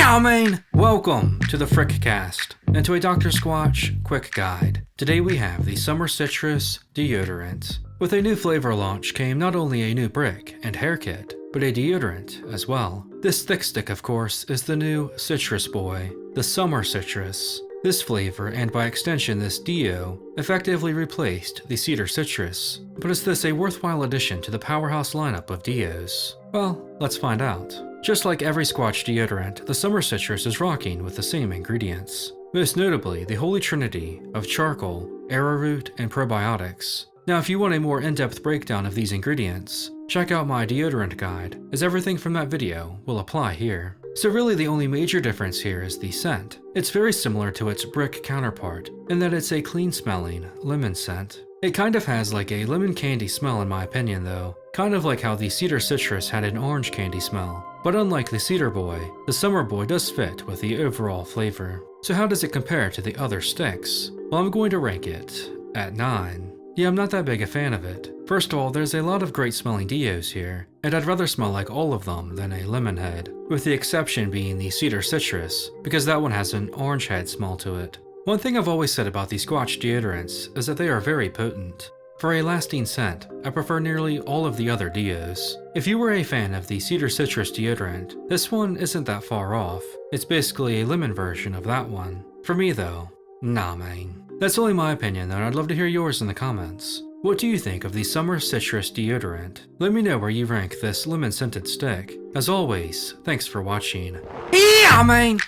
Welcome to the Frickcast, and to a Dr. Squatch quick guide. Today we have the Summer Citrus Deodorant. With a new flavor launch came not only a new brick and hair kit, but a deodorant as well. This thick stick, of course, is the new Citrus Boy, the Summer Citrus. This flavor, and by extension this deo, effectively replaced the Cedar Citrus. But is this a worthwhile addition to the powerhouse lineup of deos? Well, let's find out. Just like every Squatch deodorant, the Summer Citrus is rocking with the same ingredients. Most notably, the holy trinity of charcoal, arrowroot, and probiotics. Now if you want a more in-depth breakdown of these ingredients, check out my deodorant guide, as everything from that video will apply here. So really the only major difference here is the scent. It's very similar to its brick counterpart, in that it's a clean-smelling lemon scent. It kind of has like a lemon candy smell in my opinion though, kind of like how the Cedar Citrus had an orange candy smell. But unlike the Cedar Boy, the Summer Boy does fit with the overall flavor. So how does it compare to the other sticks? Well, I'm going to rank it at 9. Yeah, I'm not that big a fan of it. First of all, there's a lot of great smelling deos here, and I'd rather smell like all of them than a lemon head, with the exception being the Cedar Citrus, because that one has an orange head smell to it. One thing I've always said about these Squatch deodorants is that they are very potent. For a lasting scent, I prefer nearly all of the other deos. If you were a fan of the Cedar Citrus deodorant, this one isn't that far off. It's basically a lemon version of that one. For me though, nah man. That's only my opinion though, and I'd love to hear yours in the comments. What do you think of the Summer Citrus deodorant? Let me know where you rank this lemon scented stick. As always, thanks for watching. Yeah, man!